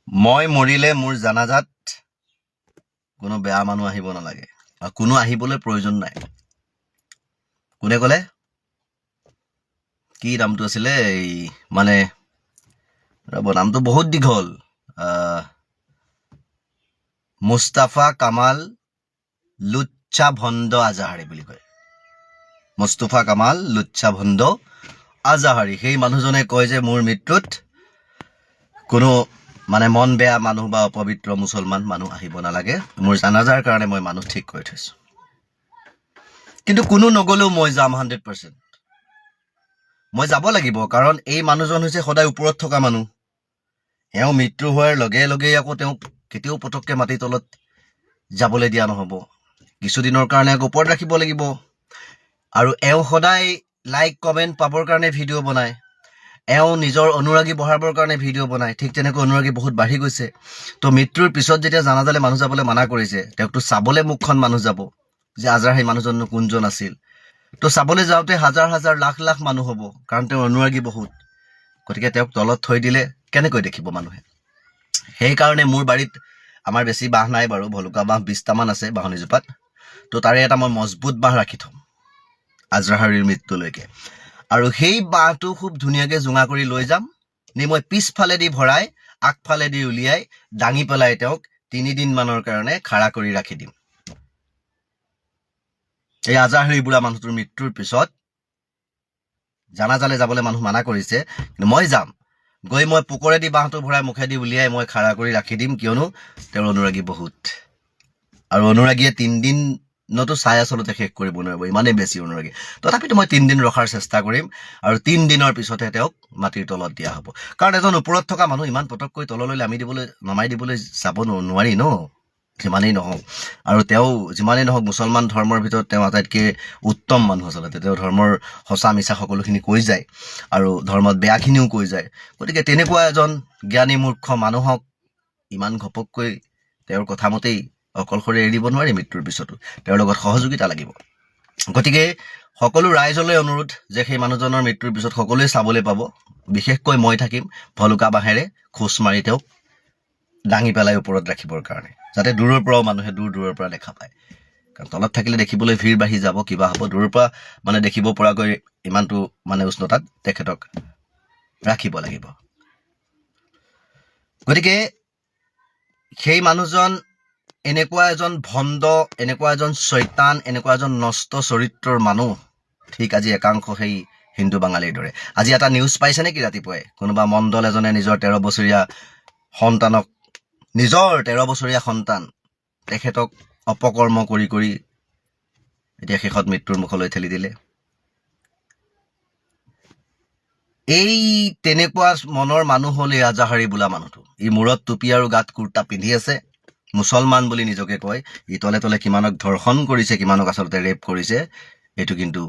মই মৰিলে মোৰ জানাজাত কোনো বেয়া মানুহ আহিব নালাগে আৰু কোনো আহিবলৈ প্ৰয়োজন নাই। কোনে ক'লে? কি নামটো আছিলে? এই মানে ৰ'ব, নামটো বহুত দীঘল। মুস্তাফা কামাল লুচ্চা ভণ্ড আজাহাৰী বুলি কয়। মুস্তাফা কামাল লুচ্চা ভণ্ড আজাহাৰী। সেই মানুহজনে কয় যে মোৰ মৃত্যুত কোনো মানে মন বেয়া মানুহ বা অপবিত্ৰ মুছলমান মানুহ আহিব নালাগে। মোৰ জানাজাৰ কাৰণে মই মানুহ ঠিক কৰি থৈছোঁ। কিন্তু কোনো নগ'লেও মই যাম 100%। মই যাব লাগিব, কাৰণ এই মানুহজন হৈছে সদায় ওপৰত থকা মানুহ। এওঁ মৃত্যু হোৱাৰ লগে লগেই আকৌ তেওঁক কেতিয়াও পটককৈ মাটিৰ তলত যাবলৈ দিয়া নহ'ব। কিছুদিনৰ কাৰণে আকৌ ওপৰত ৰাখিব লাগিব। আৰু এওঁ সদায় লাইক কমেণ্ট পাবৰ কাৰণে ভিডিঅ' বনায়। এওঁ নিজৰ অনুৰাগী বঢ়াবৰ কাৰণে ভিডিঅ' বনায়। ঠিক তেনেকৈ অনুৰাগী বহুত বাঢ়ি গৈছে। তো মৃত্যুৰ পিছত যেতিয়া জানাজালে মানুহ যাবলৈ মানা কৰিছে, তেওঁকতো চাবলৈ মুখখন মানুহ যাব যে আজাৰ সেই মানুহজননো কোনজন আছিল। তো চাবলৈ যাওঁতে হাজাৰ হাজাৰ লাখ লাখ মানুহ হ'ব, কাৰণ তেওঁৰ অনুৰাগী বহুত। গতিকে তেওঁক তলত থৈ দিলে কেনেকৈ দেখিব মানুহে? সেইকাৰণে মোৰ বাৰীত আমাৰ বেছি বাঁহ নাই বাৰু, ভলুকা বাঁহ 20টামান আছে বাঁহনিজোপাত। তো তাৰে এটা মই মজবুত বাঁহ ৰাখি থ'ম আজহাৰীৰ মৃত্যুলৈকে। আৰু সেই বাঁহটো খুব ধুনীয়াকৈ জোঙা কৰি লৈ যাম, নি মই পিছফালেদি ভৰাই আগফালেদি উলিয়াই দাঙি পেলাই তেওঁক 3 দিনমানৰ কাৰণে খাৰা কৰি ৰাখি দিম। এই আজহাৰী বুঢ়া মানুহটোৰ মৃত্যুৰ পিছত জানাজালে যাবলৈ মানুহ মানা কৰিছে, কিন্তু মই যাম। গৈ মই পোকৰেদি বাঁহটো ভৰাই মুখেদি উলিয়াই মই খাৰা কৰি ৰাখি দিম, কিয়নো তেওঁৰ অনুৰাগী বহুত। আৰু অনুৰাগীয়ে 3 দিনতো চাই আচলতে শেষ কৰিব নোৱাৰিব, ইমানেই বেছি অনুৰাগী। তথাপিতো মই 3 দিন ৰখাৰ চেষ্টা কৰিম, আৰু 3 দিনৰ পিছতহে তেওঁক মাটিৰ তলত দিয়া হ'ব। কাৰণ এজন ওপৰত থকা মানুহ ইমান পটককৈ তললৈ নমাই দিবলৈ যাব নোৱাৰি ন, যিমানেই নহওক। আৰু তেওঁ যিমানেই নহওক মুছলমান ধৰ্মৰ ভিতৰত তেওঁ আটাইতকৈ উত্তম মানুহ আচলতে। তেওঁ ধৰ্মৰ সঁচা মিছা সকলোখিনি কৈ যায়, আৰু ধৰ্মত বেয়াখিনিও কৈ যায়। গতিকে তেনেকুৱা এজন জ্ঞানী মূৰ্খ মানুহক ইমান ঘপককৈ তেওঁৰ কথামতেই অকলশৰে এৰিব নোৱাৰি। মৃত্যুৰ পিছতো তেওঁৰ লগত সহযোগিতা লাগিব। গতিকে সকলো ৰাইজলৈ অনুৰোধ যে সেই মানুহজনৰ মৃত্যুৰ পিছত সকলোৱে চাবলৈ পাব। বিশেষকৈ মই থাকিম ভলুকা বাঁহেৰে খোজ মাৰি তেওঁক দাঙি পেলাই ওপৰত ৰাখিবৰ কাৰণে, যাতে দূৰৰ পৰাও মানুহে দূৰৰ পৰা দেখা পায়। কাৰণ তলত থাকিলে দেখিবলৈ ভিৰ বাঢ়ি যাব, কিবা হ'ব। দূৰৰ পৰা মানে দেখিব পৰাকৈ ইমানটো মানে উষ্ণতাত তেখেতক ৰাখিব লাগিব। গতিকে সেই মানুহজন এনেকুৱা এজন ভণ্ড, এনেকুৱা এজন চৈতান, এনেকুৱা এজন নষ্ট চৰিত্ৰৰ মানুহ। ঠিক আজি একাংশ সেই হিন্দু বাঙালীৰ দৰে। আজি এটা নিউজ পাইছে নেকি ৰাতিপুৱাই? কোনোবা মণ্ডল এজনে নিজৰ 13 বছৰীয়া সন্তানক, নিজৰ 13 বছৰীয়া সন্তান, তেখেতক অপকৰ্ম কৰি কৰি এতিয়া শেষত মৃত্যুৰ মুখলৈ ঠেলি দিলে। এই তেনেকুৱা মনৰ মানুহ হ'ল এই আজহাৰী বোলা মানুহটো। ই মূৰত টুপি আৰু গাত কুৰ্তা পিন্ধি আছে, মুছলমান বুলি নিজকে কয়। ই তলে তলে কিমানক ধৰ্ষণ কৰিছে, কিমানক আচলতে ৰেপ কৰিছে, এইটো কিন্তু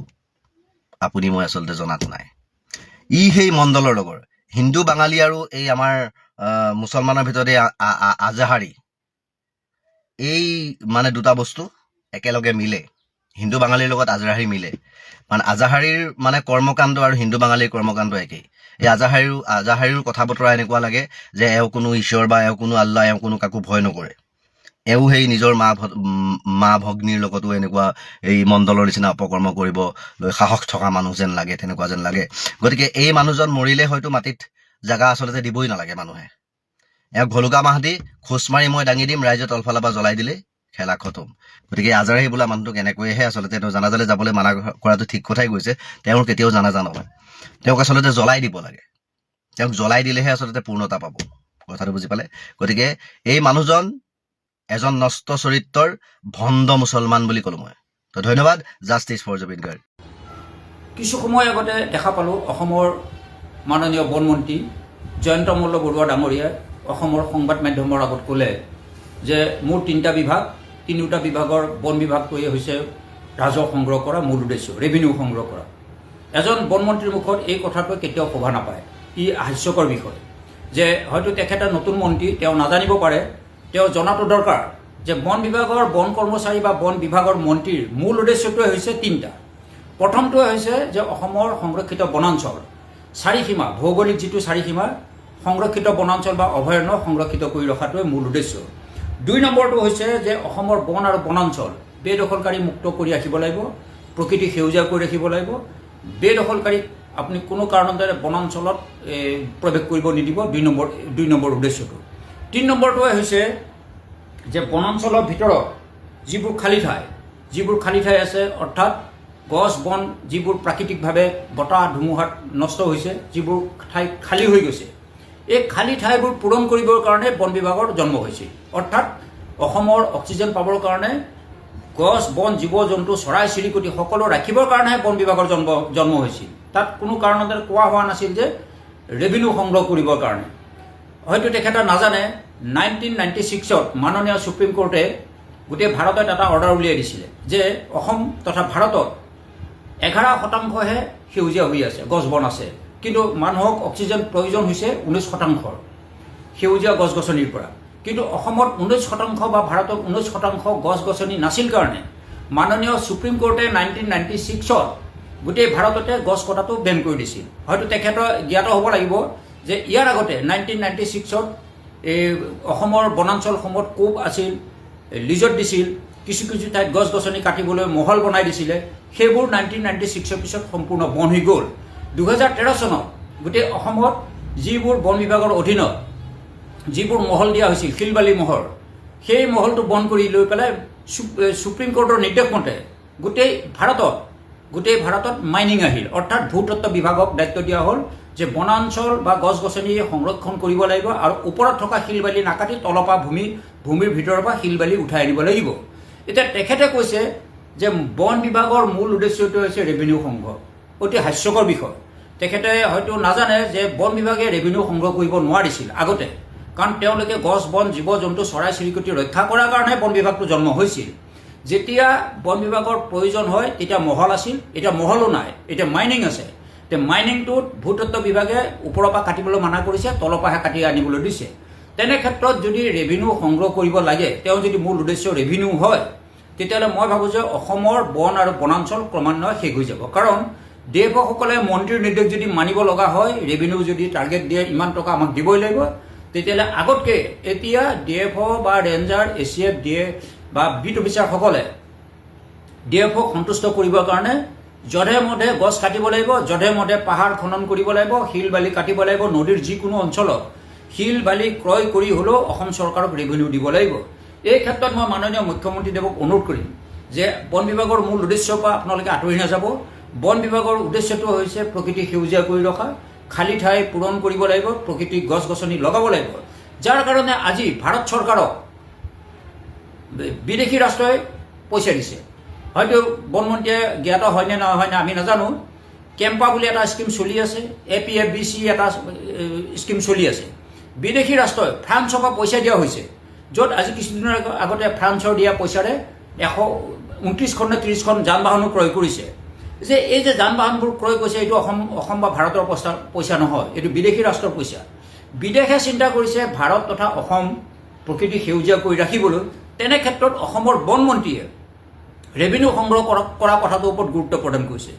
আপুনি মই আচলতে জনাত নাই। ই সেই মণ্ডলৰ লগৰ হিন্দু বাঙালী আৰু এই আমাৰ মুছলমানৰ ভিতৰত এই আজহাৰী, এই মানে দুটা বস্তু একেলগে মিলে। হিন্দু বাঙালীৰ লগত আজহাৰী মিলে। মানে আজহাৰীৰ মানে কৰ্মকাণ্ড আৰু হিন্দু বাঙালীৰ কৰ্মকাণ্ড একেই। এই আজহাৰীৰ কথা বতৰা এনেকুৱা লাগে যে এওঁ কোনো ঈশ্বৰ বা এওঁ কোনো আল্লাহ, এওঁ কোনো কাকো ভয় নকৰে। এওঁ সেই নিজৰ মা ভগ্নীৰ লগতো এনেকুৱা এই মণ্ডলৰ নিচিনা অপকৰ্ম কৰিবলৈ সাহস থকা মানুহ যেন লাগে, তেনেকুৱা যেন লাগে। গতিকে এই মানুহজন মৰিলে হয়তো মাটিত জেগা আচলতে দিবই নালাগে মানুহে। এওঁক ভলুকা বাঁহ দি খোজ মাৰি মই দাঙি দিম, ৰাইজে তলফালৰ পৰা জ্বলাই দিলে খেলা খতম। গতিকে আজহাৰী বোলা মানুহটোক এনেকৈহে আচলতে তেওঁ জানাজালে যাবলৈ মানা কৰাটো ঠিক কথাই কৈছে। তেওঁৰ কেতিয়াও জানাজা নহয়, তেওঁক আচলতে জ্বলাই দিব লাগে। তেওঁক জ্বলাই দিলেহে আচলতে পূৰ্ণতা পাব। কথাটো বুজি পালে? গতিকে এই মানুহজন এজন নষ্ট চৰিত্ৰৰ ভণ্ড মুছলমান বুলি ক'লো মই। তো ধন্যবাদ। Justice for Zubeen Garg. কিছু সময় আগতে দেখা পালোঁ অসমৰ মাননীয় বনমন্ত্ৰী জয়ন্ত মল্ল বৰুৱা ডাঙৰীয়াই অসমৰ সংবাদ মাধ্যমৰ আগত ক'লে যে মোৰ 3টা বিভাগ, 3টা বিভাগৰ বন বিভাগটোৱে হৈছে ৰাজহ সংগ্ৰহ কৰা মূল উদ্দেশ্য, ৰেভিনিউ সংগ্ৰহ কৰা। এজন বনমন্ত্ৰীৰ মুখত এই কথাটো কেতিয়াও শোভা নাপায়। ই হাস্যকৰ বিষয় যে হয়তো তেখেতে নতুন মন্ত্ৰী, তেওঁ নাজানিব পাৰে। তেওঁ জনাটো দৰকাৰ যে বন বিভাগৰ বন কৰ্মচাৰী বা বন বিভাগৰ মন্ত্ৰীৰ মূল উদ্দেশ্যটোৱে হৈছে 3টা। প্ৰথমটোৱে হৈছে যে অসমৰ সংৰক্ষিত বনাঞ্চল চাৰিসীমা, ভৌগোলিক যিটো চাৰিসীমা সংৰক্ষিত বনাঞ্চল বা অভয়াৰণ্য সংৰক্ষিত কৰি ৰখাটোৱে মূল উদ্দেশ্য। 2 নম্বৰটো হৈছে যে অসমৰ বন আৰু বনাঞ্চল বেদখলকাৰী মুক্ত কৰি ৰাখিব লাগিব, প্ৰকৃতি সেউজীয়া কৰি ৰাখিব লাগিব। বেদখলকাৰীক আপুনি কোনো কাৰণতে বনাঞ্চলত প্ৰৱেশ কৰিব নিদিব, 2 নম্বৰ উদ্দেশ্যটো। 3 নম্বৰটোৱে হৈছে যে বনাঞ্চলৰ ভিতৰত যিবোৰ খালী ঠাই আছে, অৰ্থাৎ গছ বন যিবোৰ প্ৰাকৃতিকভাৱে বতাহ ধুমুহাত নষ্ট হৈছে, যিবোৰ ঠাই খালী হৈ গৈছে, এই খালী ঠাইবোৰ পূৰণ কৰিবৰ কাৰণে বন বিভাগৰ জন্ম হৈছিল। অৰ্থাৎ অসমৰ অক্সিজেন পাবৰ কাৰণে গছ বন জীৱ জন্তু চৰাই চিৰিকটি সকলো ৰাখিবৰ কাৰণেহে বন বিভাগৰ জন্ম হৈছিল। তাত কোনো কাৰণতে কোৱা হোৱা নাছিল যে ৰেভিনিউ সংগ্ৰহ কৰিবৰ কাৰণে। হয়তো তেখেতে নাজানে 1996ত মাননীয় সুপ্ৰিম কোৰ্টে গোটেই ভাৰতত এটা অৰ্ডাৰ উলিয়াই দিছিলে যে অসম তথা ভাৰতত 11%হে সেউজীয়া হৈ আছে, গছ বন আছে, কিন্তু মানুহক অক্সিজেন প্ৰয়োজন হৈছে 19% সেউজীয়া গছ গছনিৰ পৰা। কিন্তু অসমত 19% বা ভাৰতত 19% গছ গছনি নাছিল কাৰণে মাননীয় সুপ্ৰিম কোৰ্টে 1996ত গোটেই ভাৰততে গছ কটাটো বেন কৰি দিছিল। হয়তো তেখেতৰ জ্ঞাত হ'ব লাগিব যে ইয়াৰ আগতে 1996ত এই অসমৰ বনাঞ্চলসমূহত কোব আছিল, লিজত দিছিল, কিছু ঠাইত গছ গছনি কাটিবলৈ মহল বনাই দিছিলে। সেইবোৰ 1996ৰ পিছত সম্পূৰ্ণ বন্ধ হৈ গ'ল। 2013 চনত গোটেই অসমত যিবোৰ বন বিভাগৰ অধীনত যিবোৰ মহল দিয়া হৈছিল, শিলবালি মহল, সেই মহলটো বন্ধ কৰি লৈ পেলাই সুপ্ৰিম কোৰ্টৰ নিৰ্দেশ মতে গোটেই ভাৰতত মাইনিং আহিল। অৰ্থাৎ ভূতত্ত্ব বিভাগক দায়িত্ব দিয়া হ'ল যে বনাঞ্চল বা গছ গছনি সংৰক্ষণ কৰিব লাগিব আৰু ওপৰত থকা শিলবালি নাকাটি তলপা ভূমিৰ ভিতৰৰ পৰা শিলবালি উঠাই আনিব লাগিব। এতিয়া তেখেতে কৈছে যে বন বিভাগৰ মূল উদ্দেশ্যটো হৈছে ৰেভিনিউ সংগ্ৰহ। অতি হাস্যকৰ বিষয়। তেখেতে হয়তো নাজানে যে বন বিভাগে ৰেভিনিউ সংগ্ৰহ কৰিব নোৱাৰিছিল আগতে, কাৰণ তেওঁলোকে গছ বন জীৱ জন্তু চৰাই চিৰিকটি ৰক্ষা কৰাৰ কাৰণে বন বিভাগটো জন্ম হৈছিল। যেতিয়া বন বিভাগৰ প্ৰয়োজন হয় তেতিয়া মহল আছিল, এতিয়া মহলো নাই, এতিয়া মাইনিং আছে। এতিয়া মাইনিংটোত ভূতত্ত্ব বিভাগে ওপৰৰ পৰা কাটিবলৈ মানা কৰিছে, তলৰ পৰাহে কাটি আনিবলৈ দিছে। তেনে ক্ষেত্ৰত যদি ৰেভিনিউ সংগ্ৰহ কৰিব লাগে, তেওঁ যদি মূল উদ্দেশ্য ৰেভিনিউ হয়, তেতিয়াহ'লে মই ভাবোঁ যে অসমৰ বন আৰু বনাঞ্চল ক্ৰমান্বয়ে শেষ হৈ যাব। কাৰণ DFOসকলে মন্ত্ৰীৰ নিৰ্দেশ যদি মানিব লগা হয়, ৰেভিনিউ যদি টাৰ্গেট দিয়ে ইমান টকা আমাক দিবই লাগিব, তেতিয়াহ'লে আগতকৈ এতিয়া DFO বা ৰেঞ্জাৰ ACF বা বিট অফিচাৰসকলে DFOক সন্তুষ্ট কৰিবৰ কাৰণে যধে মধে গছ কাটিব লাগিব, যধে মধে পাহাৰ খনন কৰিব লাগিব, শিল বালি কাটিব লাগিব, নদীৰ যিকোনো অঞ্চলত শিল বালি ক্ৰয় কৰি হ'লেও অসম চৰকাৰক ৰেভিনিউ দিব লাগিব। এই ক্ষেত্ৰত মই মাননীয় মুখ্যমন্ত্ৰীদেৱক অনুৰোধ কৰিম যে বন বিভাগৰ মূল উদ্দেশ্যৰ পৰা আপোনালোকে আঁতৰি নাযাব। বন বিভাগৰ উদ্দেশ্যটো হৈছে প্ৰকৃতি সেউজীয়া কৰি ৰখা, খালী ঠাই পূৰণ কৰিব লাগিব, প্ৰকৃতিক গছ গছনি লগাব লাগিব। যাৰ কাৰণে আজি ভাৰত চৰকাৰক বিদেশী ৰাষ্ট্ৰই পইচা দিছে। হয়তো বনমন্ত্ৰীয়ে জ্ঞাত হয়নে নহয় আমি নাজানো। কেম্পা বুলি এটা স্কিম চলি আছে, APFBC এটা স্কিম চলি আছে। বিদেশী ৰাষ্ট্ৰই ফ্ৰান্সৰ পৰা পইচা দিয়া হৈছে, য'ত আজি কিছুদিনৰ আগতে ফ্ৰান্সৰ দিয়া পইচাৰে 129খন নে 30খন যান বাহনো ক্ৰয় কৰিছে। যে এই যে যান বাহনবোৰ ক্ৰয় কৰিছে, এইটো অসম বা ভাৰতৰ পইচা নহয়, এইটো বিদেশী ৰাষ্ট্ৰৰ পইচা। বিদেশে চিন্তা কৰিছে ভাৰত তথা অসম প্ৰকৃতি সেউজীয়া কৰি ৰাখিবলৈ। তেনে ক্ষেত্ৰত অসমৰ বন মন্ত্ৰীয়ে ৰেভিনিউ সংগ্ৰহ কৰা কথাটোৰ ওপৰত গুৰুত্ব প্ৰদান কৰিছে।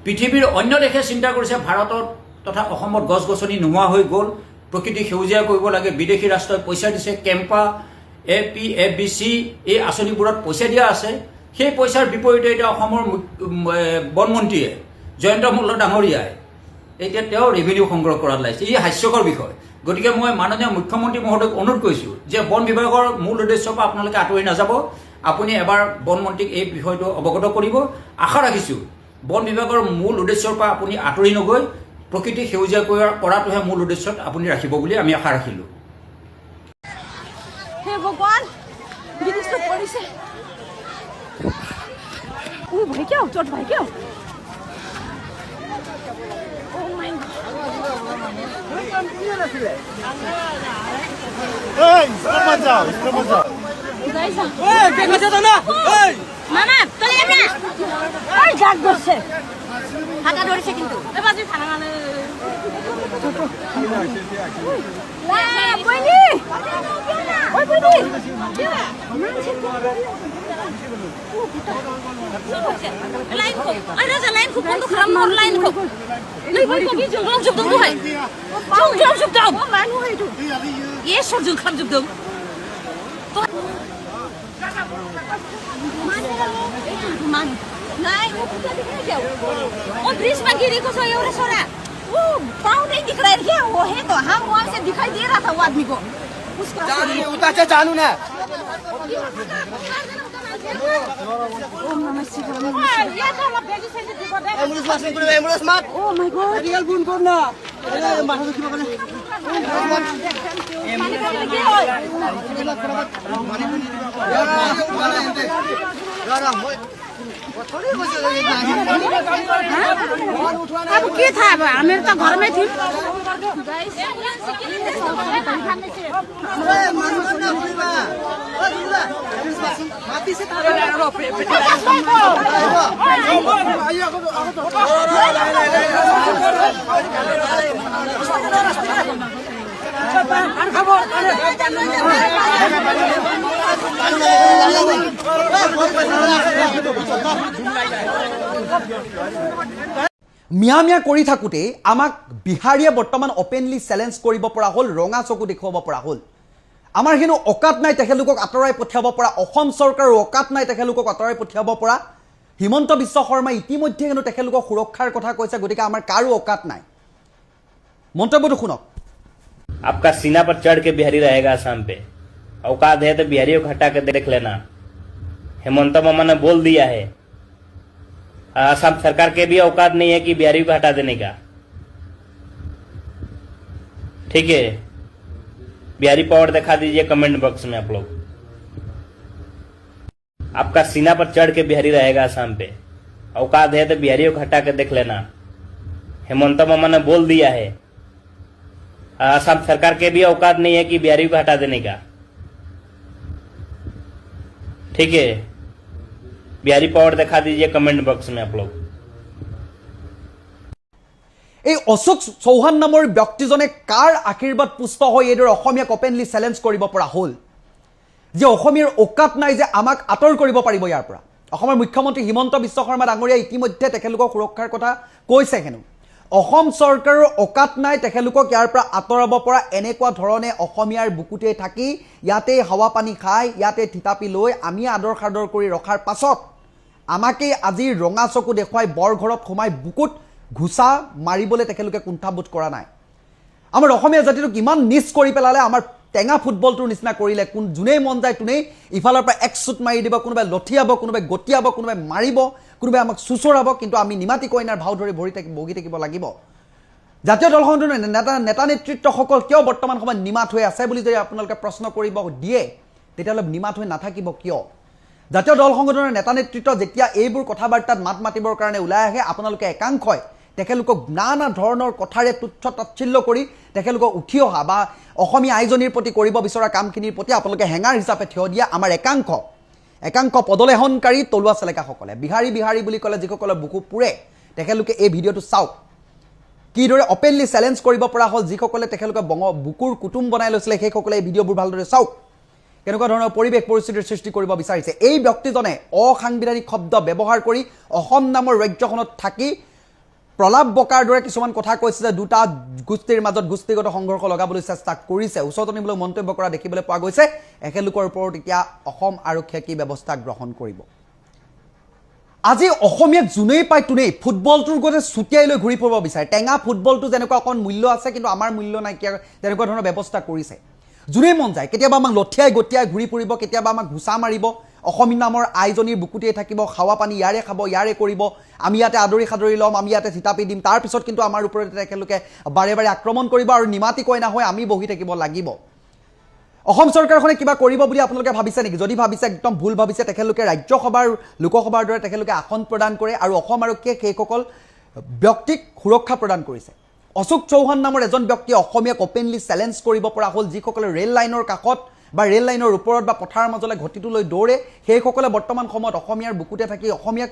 পৃথিৱীৰ অন্য দেশে চিন্তা কৰিছে ভাৰতত তথা অসমত গছ গছনি নোহোৱা হৈ গ'ল, প্ৰকৃতি সেউজীয়া কৰিব লাগে, বিদেশী ৰাষ্ট্ৰই পইচা দিছে, কেম্পা APFBC এই আঁচনিবোৰত পইচা দিয়া আছে। সেই পইচাৰ বিপৰীতে এতিয়া অসমৰ বনমন্ত্ৰীয়ে জয়ন্ত মল্ল ডাঙৰীয়াই এতিয়া তেওঁ ৰেভিনিউ সংগ্ৰহ কৰাত লাগিছে। ই হাস্যকৰ বিষয়। গতিকে মই মাননীয় মুখ্যমন্ত্ৰী মহোদয়ক অনুৰোধ কৰিছোঁ যে বন বিভাগৰ মূল উদ্দেশ্যৰ পৰা আপোনালোকে আঁতৰি নাযাব। আপুনি এবাৰ বনমন্ত্ৰীক এই বিষয়টো অৱগত কৰিব। আশা ৰাখিছোঁ বন বিভাগৰ মূল উদ্দেশ্যৰ পৰা আপুনি আঁতৰি নগৈ প্ৰকৃতি সেউজীয়া কৰাটোহে মূল উদ্দেশ্যত আপুনি ৰাখিব বুলি আমি আশা ৰাখিলোঁ। হে ভগৱান, বিদেশটো পৰিছে। ও ভাই কিয় চট ভাই কিয়? ও মাই গড। এই স্টপ যাও, স্টপ যাও। যাইছা। এই কে গেছে তো না? এই মামা চলে যাবে না। ওই জাগ ধরছে। হাতা ধরেছে কিন্তু। এবার তুই খানা মানে লা বইনি। ওই বইনি। লাইন খুব আরে যা লাইন খুব বন্ধ খারাপ মোর লাইন খুব নাই ভাই কবি জঙ্গল জব দম হয় জঙ্গল জব দম লাইন হয় তো ये सब जो खम जब दो तो मान नहीं वो क्या दिख रहा है क्या वो ब्रिज में गिरी को सो ये और सोरा वो पाँव नहीं दिख रहा है क्या वो है तो हम वहाँ से दिखाई दे रहा था वो आदमी को उसका उतार से जानू ना ओम नमः शिवाय ये तो हम बेबी से दिखा दे एम्बुलेंस मार सिंह करे एम्बुलेंस मार oh my God medical phone करना ए माथा दुखी बगले पानी का क्या हो अब क्या था हमें तो घर में थी মিয়া মিয়া কৰি থাকোঁতে আমাক বিহাৰীয়ে বৰ্তমান অপেনলি চেলেঞ্জ কৰিব পৰা হ'ল ৰঙা চকু দেখুৱাব পৰা হ'ল আমাৰ হেনো অকাত নাই তেখেতলোকক আঁতৰাই পঠিয়াব পৰা অসম চৰকাৰৰ অকাত নাই তেখেতলোকক আঁতৰাই পঠিয়াব পৰা হিমন্ত বিশ্ব শৰ্মা ইতিমধ্যে হেনো তেখেতলোকক সুৰক্ষাৰ কথা কৈছে গতিকে আমাৰ কাৰো অকাত নাই মন্তব্যটো শুনক आपका सीना पर चढ़ के बिहारी रहेगा आसाम पे औकात है तो बिहारियों को हटा के देख लेना हेमंत मामा ने बोल दिया है आसाम सरकार के भी औकात नहीं है कि बिहारी को हटा देने का ठीक है बिहारी पावर दिखा दीजिए कमेंट बॉक्स में आप लोग आपका सीना पर चढ़ के बिहारी रहेगा आसाम पे औकात है तो बिहारियों को हटा के देख लेना हेमंत मामा ने बोल दिया है आसाम सरकार के भी औकात नहीं है कि बिहारी को हटा देने का ठीक है बिहारी पावर दिखा दीजिए कमेंट बॉक्स में आप लोग এই অশোক চৌহান নামৰ ব্যক্তিজনে কাৰ আশীৰ্বাদ পুষ্ট হৈ এইদৰে অসমীয়াক অপেনলি চেলেঞ্জ কৰিব পৰা হ'ল যে অসমীয়াৰ অকাত নাই যে আমাক আঁতৰ কৰিব পাৰিব ইয়াৰ পৰা অসমৰ মুখ্যমন্ত্ৰী হিমন্ত বিশ্ব শৰ্মা ডাঙৰীয়া ইতিমধ্যে তেখেতলোকৰ সুৰক্ষাৰ কথা কৈছে হেনো অসম চৰকাৰৰ অকাত নাই তেখেতলোকক ইয়াৰ পৰা আঁতৰাব পৰা এনেকুৱা ধৰণে অসমীয়াৰ বুকুতে থাকি ইয়াতে হাৱা পানী খাই ইয়াতে থিতাপি লৈ আমি আদৰ সাদৰ কৰি ৰখাৰ পাছত আমাকে আজি ৰঙা চকু দেখুৱাই বৰঘৰত সোমাই বুকুত ঘুচা মাৰিবলৈ তেখেতলোকে কুণ্ঠাবোধ কৰা নাই আমাৰ অসমীয়া জাতিটোক ইমান নিচ কৰি পেলালে আমাৰ টেঙা ফুটবলটোৰ নিচিনা কৰিলে কোন যোনেই মন যায় তোনেই ইফালৰ পৰা এক চুট মাৰি দিব কোনোবাই লঠিয়াব কোনোবাই গটিয়াব কোনোবাই মাৰিব কোনোবাই আমাক চুচৰাব কিন্তু আমি নিমাতি কইনাৰ ভাও ধৰি বগি থাকিব লাগিব জাতীয় দলখনৰ নেতা নেতৃত্বসকল কিয় বৰ্তমান সময়ত নিমাত হৈ আছে বুলি যদি আপোনালোকে প্ৰশ্ন কৰিব দিয়ে তেতিয়াহ'লে নিমাত হৈ নাথাকিব কিয় জাতীয় দল সংগঠনৰ নেতা নেতৃত্ব যেতিয়া এইবোৰ কথাবাৰ্তাত মাত মাতিবৰ কাৰণে ওলাই আহে আপোনালোকে একাংশই তেখেতলোকক নানা ধৰণৰ কথাৰে তুচ্ছ তাচ্ছিল্য কৰি তেখেতলোকক উঠি অহা বা অসমীয়া আইজনীৰ প্ৰতি কৰিব বিচৰা কামখিনিৰ প্ৰতি আপোনালোকে হেঙাৰ হিচাপে থিয় দিয়া আমাৰ একাংশ পদলেহনকাৰী তলুৱা চেলেকাসকলে বিহাৰী বুলি ক'লে যিসকলৰ বুকু পুৰে তেখেতলোকে এই ভিডিঅ'টো চাওক কিদৰে অপেনলি চেলেঞ্জ কৰিব পৰা হ'ল যিসকলে তেখেতলোকে বুকুৰ কুটুম বনাই লৈছিলে সেইসকলে এই ভিডিঅ'বোৰ ভালদৰে চাওক কেনেকুৱা ধৰণৰ পৰিৱেশ পৰিস্থিতিৰ সৃষ্টি কৰিব বিচাৰিছে এই ব্যক্তিজনে অসাংবিধানিক শব্দ ব্যৱহাৰ কৰি অসম নামৰ ৰাজ্যখনত থাকি প্ৰলাপ বকাৰ দৰে কিছুমান কথা কৈছে যে দুটা গোষ্ঠীৰ মাজত গোষ্ঠীগত সংঘৰ্ষ লগাবলৈ চেষ্টা কৰিছে উচতনিমূলক মন্তব্য কৰা দেখিবলৈ পোৱা গৈছে একেলোকৰ ওপৰত এতিয়া অসম আৰক্ষীয়ে কি ব্যৱস্থা গ্ৰহণ কৰিব আজি অসমীয়াক যোনেই পায় তোনেই ফুটবলটোৰ গতে ছুটিয়াই লৈ ঘূৰি ফুৰিব বিচাৰে টেঙা ফুটবলটো যেনেকুৱা অকণ মূল্য আছে কিন্তু আমাৰ মূল্য নাইকিয়া তেনেকুৱা ধৰণৰ ব্যৱস্থা কৰিছে যোনেই মন যায় কেতিয়াবা আমাক লঠিয়াই গটিয়াই ঘূৰি ফুৰিব কেতিয়াবা আমাক ঘুচা মাৰিব অসমী নামৰ আইজনীৰ বুকুতেই থাকিব খাৱা পানী ইয়াৰে খাব ইয়াৰে কৰিব আমি ইয়াতে আদৰি সাদৰি ল'ম আমি ইয়াতে থিতাপি দিম তাৰপিছত কিন্তু আমাৰ ওপৰত তেখেতলোকে বাৰে বাৰে আক্ৰমণ কৰিব আৰু নিমাতি কইনা হৈ আমি বহি থাকিব লাগিব অসম চৰকাৰখনে কিবা কৰিব বুলি আপোনালোকে ভাবিছে নেকি যদি ভাবিছে একদম ভুল ভাবিছে তেখেতলোকে ৰাজ্যসভাৰ লোকসভাৰ দৰে তেখেতলোকে আসন প্ৰদান কৰে আৰু অসম আৰক্ষীয়ে সেইসকল ব্যক্তিক সুৰক্ষা প্ৰদান কৰিছে অশোক চৌহান নামৰ এজন ব্যক্তিয়ে অসমীয়াক অপেনলি চেলেঞ্জ কৰিব পৰা হ'ল যিসকলে ৰেল লাইনৰ কাষত বা ৰেল লাইনৰ ওপৰত বা পথাৰৰ মাজলৈ ঘটিটো লৈ দৌৰে সেইসকলে বৰ্তমান সময়ত অসমীয়াৰ বুকুতে থাকি অসমীয়াক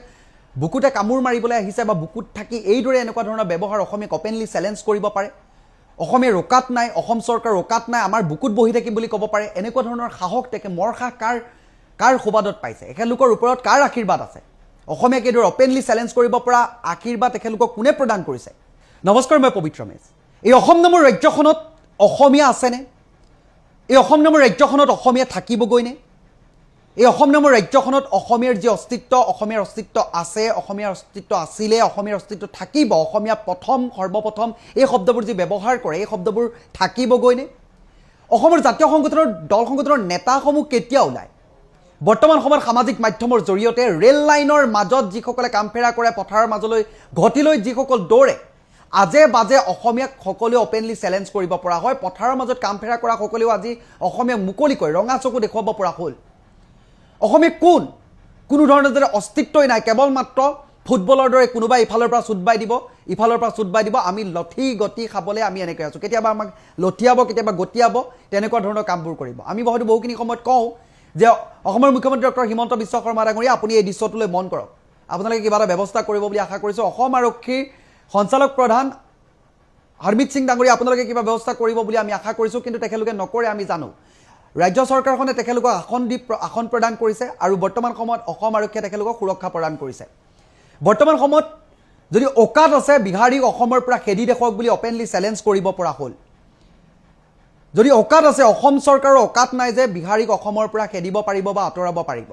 বুকুতে কামোৰ মাৰিবলৈ আহিছে বা বুকুত থাকি এইদৰে এনেকুৱা ধৰণৰ ব্যৱহাৰ অসমীয়াক অপেনলি চেলেঞ্জ কৰিব পাৰে অসমীয়াৰ ৰকাত নাই অসম চৰকাৰ ৰকাত নাই আমাৰ বুকুত বহি থাকিম বুলি ক'ব পাৰে এনেকুৱা ধৰণৰ সাহস তেখেত মৰসাহ কাৰ কাৰ সুবাদত পাইছে এখেতলোকৰ ওপৰত কাৰ আশীৰ্বাদ আছে অসমীয়াক এইদৰে অপেনলি চেলেঞ্জ কৰিব পৰা আশীৰ্বাদ এখেতলোকক কোনে প্ৰদান কৰিছে নমস্কাৰ মই পবিত্ৰ মেছ এই অসম নামৰ ৰাজ্যখনত অসমীয়া আছেনে এই অসম নামৰ ৰাজ্যখনত অসমীয়া থাকিবগৈনে এই অসম নামৰ ৰাজ্যখনত অসমীয়াৰ যি অস্তিত্ব অসমীয়াৰ অস্তিত্ব আছে অসমীয়াৰ অস্তিত্ব আছিলে অসমীয়াৰ অস্তিত্ব থাকিব অসমীয়া প্ৰথম সৰ্বপ্ৰথম এই শব্দবোৰ যি ব্যৱহাৰ কৰে এই শব্দবোৰ থাকিবগৈনে অসমৰ জাতীয় সংগঠনৰ দল সংগঠনৰ নেতাসমূহ কেতিয়া ওলায় বৰ্তমান সময়ত সামাজিক মাধ্যমৰ জৰিয়তে ৰেল লাইনৰ মাজত যিসকলে কামফেৰা কৰে পথাৰৰ মাজলৈ ঘটিলৈ যিসকল দৌৰে আজে বাজে অসমীয়াক সকলোৱে অপেনলি চেলেঞ্জ কৰিব পৰা হয় পথাৰৰ মাজত কামফেৰা কৰা সকলেও আজি অসমীয়াক মুকলিকৈ ৰঙা চকু দেখুৱাব পৰা হ'ল অসমীয়া কোন কোনো ধৰণৰ যে অস্তিত্বই নাই কেৱল মাত্ৰ ফুটবলৰ দৰে কোনোবা ইফালৰ পৰা চুটবাই দিব ইফালৰ পৰা চুটবাই দিব আমি লঠি গতি খাবলৈ আমি এনেকৈ আছোঁ কেতিয়াবা আমাক লঠিয়াব কেতিয়াবা গতিয়াব তেনেকুৱা ধৰণৰ কামবোৰ কৰিব আমি হয়তো বহুখিনি সময়ত কওঁ যে অসমৰ মুখ্যমন্ত্ৰী ডক্টৰ হিমন্ত বিশ্ব শৰ্মা ডাঙৰীয়া আপুনি এই দৃশ্যটোলৈ মন কৰক আপোনালোকে কিবা এটা ব্যৱস্থা কৰিব বুলি আশা কৰিছোঁ অসম আৰক্ষীৰ সঞ্চালক প্ৰধান হৰমিত সিং ডাঙৰীয়া আপোনালোকে কিবা ব্যৱস্থা কৰিব বুলি আমি আশা কৰিছোঁ কিন্তু তেখেতলোকে নকৰে আমি জানো ৰাজ্য চৰকাৰখনে তেখেতলোকক আসন প্ৰদান কৰিছে আৰু বৰ্তমান সময়ত অসম আৰক্ষীয়ে তেখেতলোকক সুৰক্ষা প্ৰদান কৰিছে বৰ্তমান সময়ত যদি অকাত আছে বিহাৰীক অসমৰ পৰা খেদি দেখুৱাওক বুলি অপেনলি চেলেঞ্জ কৰিব পৰা হ'ল যদি অকাত আছে অসম চৰকাৰৰ অকাত নাই যে বিহাৰীক অসমৰ পৰা খেদিব পাৰিব বা আঁতৰাব পাৰিব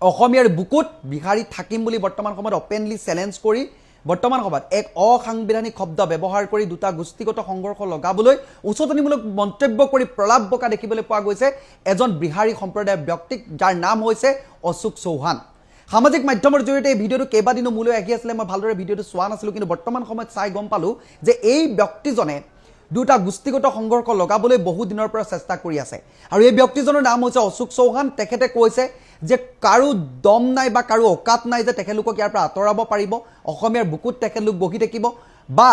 অসমীয়াৰ বুকুত বিহাৰী থাকিম বুলি বৰ্তমান সময়ত অপেনলি চেলেঞ্জ কৰি বৰ্তমান সময়ত এক অসাংবিধানিক শব্দ ব্যৱহাৰ কৰি দুটা গোষ্ঠীগত সংঘৰ্ষ লগাবলৈ উচতনিমূলক মন্তব্য কৰি প্ৰলাপ বকা দেখিবলৈ পোৱা গৈছে এজন বিহাৰী সম্প্ৰদায়ৰ ব্যক্তিক যাৰ নাম হৈছে অশোক চৌহান সামাজিক মাধ্যমৰ জৰিয়তে এই ভিডিঅ'টো কেইবাদিনো মোলৈ আহি আছিলে মই ভালদৰে ভিডিঅ'টো চোৱা নাছিলোঁ কিন্তু বৰ্তমান সময়ত চাই গম পালোঁ যে এই ব্যক্তিজনে দুটা গোষ্ঠীগত সংঘৰ্ষ লগাবলৈ বহু দিনৰ পৰা চেষ্টা কৰি আছে আৰু এই ব্যক্তিজনৰ নাম হৈছে অশোক চৌহান তেখেতে কৈছে যে কাৰো দম নাই বা কাৰো অকাত নাই যে তেখেতলোকক ইয়াৰ পৰা আঁতৰাব পাৰিব অসমীয়াৰ বুকুত তেখেতলোক বহি থাকিব বা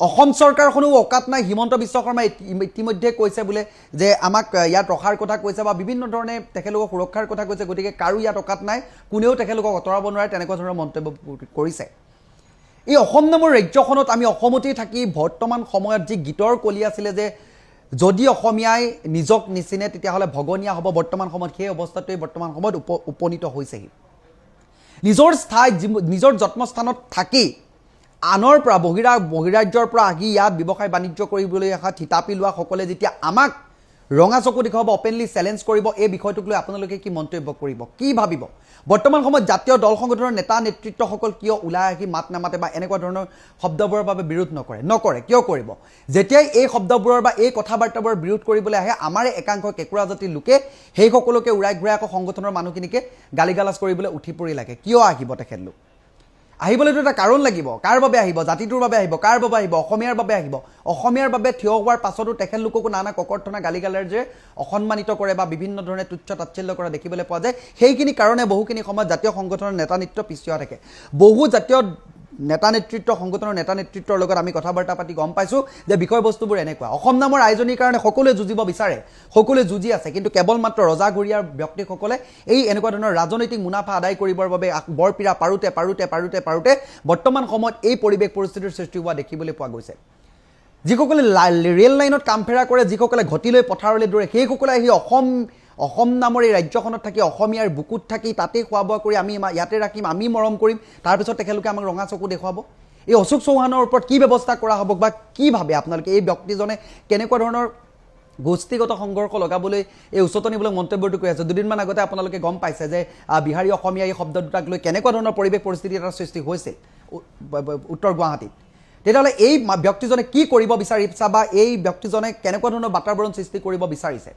অসম চৰকাৰখনো অকাত নাই হিমন্ত বিশ্ব শৰ্মাই ইতিমধ্যে কৈছে বোলে যে আমাক ইয়াত ৰখাৰ কথা কৈছে বা বিভিন্ন ধৰণে তেখেতলোকক সুৰক্ষাৰ কথা কৈছে গতিকে কাৰো ইয়াত অকাত নাই কোনেও তেখেতলোকক আঁতৰাব নোৱাৰে তেনেকুৱা ধৰণৰ মন্তব্য কৰিছে এই অসম নামৰ ৰাজ্যখনত আমি অসমতেই থাকি বৰ্তমান সময়ত যি গীতৰ কলি আছিলে যে যদি অসমীয়াই নিজক নিচিনে তেতিয়াহ'লে ভগনীয়া হ'ব বৰ্তমান সময়ত সেই অৱস্থাটোৱে বৰ্তমান সময়ত উপনীত হৈছেহি নিজৰ ঠাইত নিজৰ জন্মস্থানত থাকি আনৰ পৰা বহিৰাজ্যৰ পৰা আহি ইয়াত ব্যৱসায় বাণিজ্য কৰিবলৈ অহা থিতাপি লোৱা সকলে যেতিয়া আমাক ৰঙা চকু দেখুৱাব অপেনলি চেলেঞ্জ কৰিব এই বিষয়টোক লৈ আপোনালোকে কি মন্তব্য কৰিব কি ভাবিব বৰ্তমান সময়ত জাতীয় দল সংগঠনৰ নেতা নেতৃত্বসকল কিয় ওলাই আহি মাত নামাতে বা এনেকুৱা ধৰণৰ শব্দবোৰৰ বাবে বিৰোধ নকৰে কিয় কৰিব যেতিয়াই এই শব্দবোৰৰ বা এই কথাবাৰ্তাবোৰৰ বিৰোধ কৰিবলৈ আহে আমাৰ একাংশ কেঁকুৰা জাতিৰ লোকে সেই সকলোকে উৰাই ঘূৰাই আকৌ সংগঠনৰ মানুহখিনিকে গালিগালাজ কৰিবলৈ উঠি পৰি লাগে কিয় আহিব তেখেতলোক আহিবলৈতো এটা কাৰণ লাগিব কাৰ বাবে আহিব জাতিটোৰ বাবে আহিব কাৰ বাবে আহিব অসমীয়াৰ বাবে আহিব অসমীয়াৰ বাবে থিয় হোৱাৰ পাছতো তেখেতলোককো নানা ককৰ্থনা গালিগালাজেৰে অসন্মানিত কৰে বা বিভিন্ন ধৰণে তুচ্ছ তাচ্ছিল্য কৰা দেখিবলৈ পোৱা যায় সেইখিনি কাৰণে বহুখিনি সময়ত জাতীয় সংগঠনৰ নেতা নেতৃত্ব পিছুৱা থাকে বহু জাতীয় নেতা নেতৃত্ব সংগঠনৰ নেতা নেতৃত্বৰ লগত আমি কথা বাৰ্তা পাতি গম পাইছোঁ যে বিষয়বস্তুবোৰ এনেকুৱা অসম নামৰ আয়োজনীৰ কাৰণে সকলোৱে যুঁজিব বিচাৰে সকলোৱে যুঁজি আছে কিন্তু কেৱল মাত্ৰ ৰজাঘৰীয়াৰ ব্যক্তিসকলে এই এনেকুৱা ধৰণৰ ৰাজনৈতিক মুনাফা আদায় কৰিবৰ বাবে বৰপীৰা পাৰোঁতে বৰ্তমান সময়ত এই পৰিৱেশ পৰিস্থিতিৰ সৃষ্টি হোৱা দেখিবলৈ পোৱা গৈছে যিসকলে ৰেল লাইনত কামফেৰা কৰে যিসকলে ঘটিলৈ পথাৰলৈ দৌৰে সেইসকলে আহি অসম নামৰ এই ৰাজ্যখনত থাকি অসমীয়াৰ বুকুত থাকি তাতেই খোৱা বোৱা কৰি আমি ইয়াতে ৰাখিম আমি মৰম কৰিম তাৰপিছত তেখেতলোকে আমাক ৰঙা চকু দেখুৱাব এই অশোক চৌহানৰ ওপৰত কি ব্যৱস্থা কৰা হ'ব বা কি ভাবে আপোনালোকে এই ব্যক্তিজনে কেনেকুৱা ধৰণৰ গোষ্ঠীগত সংঘৰ্ষ লগাবলৈ এই উচতনিমূলক মন্তব্যটো কৈ আছে দুদিনমান আগতে আপোনালোকে গম পাইছে যে বিহাৰী অসমীয়া এই শব্দ দুটাক লৈ কেনেকুৱা ধৰণৰ পৰিৱেশ পৰিস্থিতি এটাৰ সৃষ্টি হৈছিল উত্তৰ গুৱাহাটীত তেতিয়াহ'লে এই ব্যক্তিজনে কি কৰিব বিচাৰিছে বা এই ব্যক্তিজনে কেনেকুৱা ধৰণৰ বাতাবৰণ সৃষ্টি কৰিব বিচাৰিছে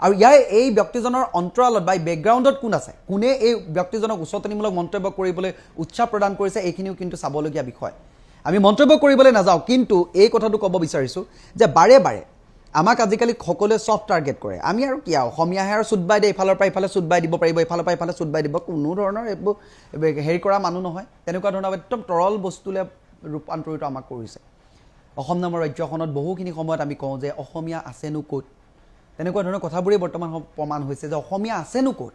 আৰু এই ব্যক্তিজনৰ অন্তৰালত বা বেকগ্ৰাউণ্ডত কোন আছে কোনে এই ব্যক্তিজনক উচতনিমূলক মন্তব্য কৰিবলৈ উৎসাহ প্ৰদান কৰিছে এইখিনিও কিন্তু চাবলগীয়া বিষয় আমি মন্তব্য কৰিবলৈ নাযাওঁ কিন্তু এই কথাটো ক'ব বিচাৰিছোঁ যে বাৰে বাৰে আমাক আজিকালি সকলোৱে ছফ্ট টাৰ্গেট কৰে আমি আৰু কি অসমীয়াহে আৰু চুটবাই দিয়ে ইফালৰ পৰা ইফালে চুটবাই দিব পাৰিব ইফালৰ পৰা ইফালে চুটবাই দিব কোনো ধৰণৰ এইবোৰ হেৰি কৰা মানুহ নহয় তেনেকুৱা ধৰণৰ একদম তৰল বস্তুলৈ ৰূপান্তৰিত আমাক কৰিছে অসম নামৰ ৰাজ্যখনত বহুখিনি সময়ত আমি কওঁ যে অসমীয়া আছেনো ক'ত তেনেকুৱা ধৰণৰ কথাবোৰেই বৰ্তমান প্ৰমাণ হৈছে যে অসমীয়া আছেনো ক'ত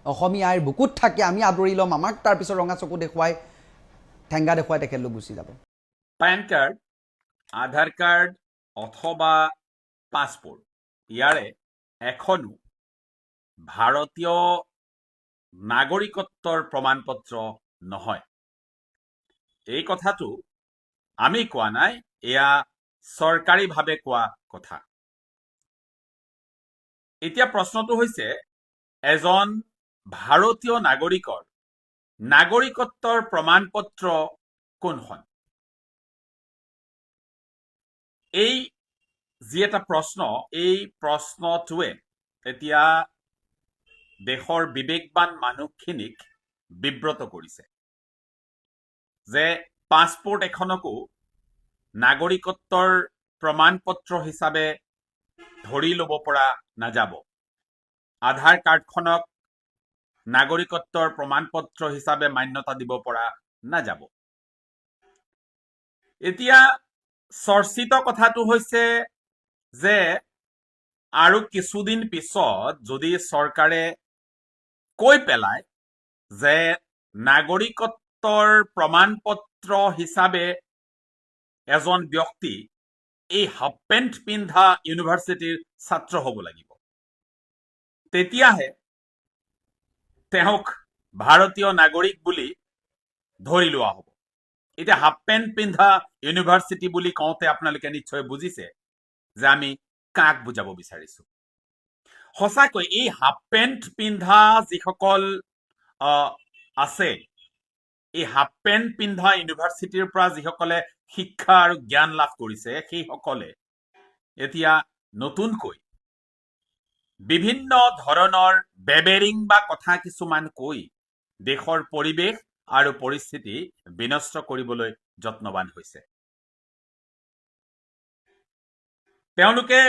অসমীয়াৰ বুকুত থাকি আমি আদৰি ল'ম আমাক তাৰপিছত ৰঙা চকু দেখুৱাই ঠেংগা দেখুৱাই তেখেতলোক গুচি যাব প্যান কাৰ্ড আধাৰ কাৰ্ড অথবা পাছপোৰ্ট ইয়াৰে এখনো ভাৰতীয় নাগৰিকত্বৰ প্ৰমাণপত্ৰ নহয়। এই কথাটো আমি কোৱা নাই, এয়া চৰকাৰীভাৱে কোৱা কথা। এতিয়া প্ৰশ্নটো হৈছে, এজন ভাৰতীয় নাগৰিকৰ নাগৰিকত্বৰ প্ৰমাণপত্ৰ কোনখন? এই যি এটা প্ৰশ্ন, এই প্ৰশ্নটোৱে এতিয়া দেশৰ বিবেকবান মানুহখিনিক বিব্ৰত কৰিছে যে পাছপোৰ্ট এখনকো নাগৰিকত্বৰ প্ৰমাণপত্ৰ হিচাপে ধৰি ল'ব পৰা নাযাব। আধাৰ কাৰ্ডখনক নাগৰিকত্বৰ প্ৰমাণপত্ৰ হিচাপে মান্যতা দিব পৰা নাযাব। এতিয়া চৰ্চিত কথাটো হৈছে যে আৰু কিছুদিন পিছত যদি চৰকাৰে কৈ পেলায় যে নাগৰিকত্বৰ প্ৰমাণপত্ৰ হিচাপে এজন ব্যক্তি এই হাফ পেণ্ট পিন্ধা ইউনিভাৰ্চিটিৰ ছাত্ৰ হ'ব লাগিব, তেতিয়াহে তেওঁক ভাৰতীয় নাগৰিক বুলি ধৰি লোৱা হ'ব। এতিয়া হাফ পেণ্ট পিন্ধা ইউনিভাৰ্চিটি বুলি কওঁতে আপোনালোকে নিশ্চয় বুজিছে যে আমি কাক বুজাব বিচাৰিছো। সঁচাকৈ এই হাফ পেণ্ট পিন্ধা যিসকল আছে, এই হাফ পেণ্ট পিন্ধা ইউনিভাৰ্চিটিৰ পৰা যিসকলে শিক্ষা আৰু জ্ঞান লাভ কৰিছে, সেইসকলে এতিয়া নতুনকৈ বিভিন্ন ধৰণৰ বেবেৰিং বা কথা কিছুমান কৈ দেশৰ পৰিৱেশ আৰু পৰিস্থিতি বিনষ্ট কৰিবলৈ যত্নবান হৈছে। তেওঁলোকে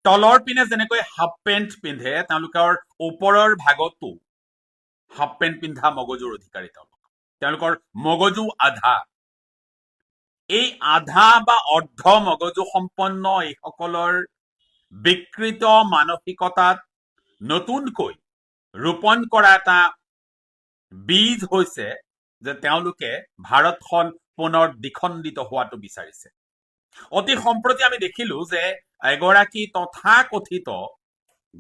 তলৰ পিনে যেনেকৈ হাফ পেণ্ট পিন্ধে, তেওঁলোকৰ ওপৰৰ ভাগতো হাফ পেণ্ট পিন্ধা মগজুৰ অধিকাৰী তেওঁলোকৰ মগজু আধা। এই আধা বা অৰ্ধ মগজু সম্পন্ন এইসকলৰ বিকৃত মানসিকতাত নতুনকৈ ৰোপণ কৰা এটা বীজ হৈছে যে তেওঁলোকে ভাৰতখন পুনৰ দ্বিখণ্ডিত হোৱাটো বিচাৰিছে। অতি সম্প্ৰতি আমি দেখিলো যে এগৰাকী তথাকথিত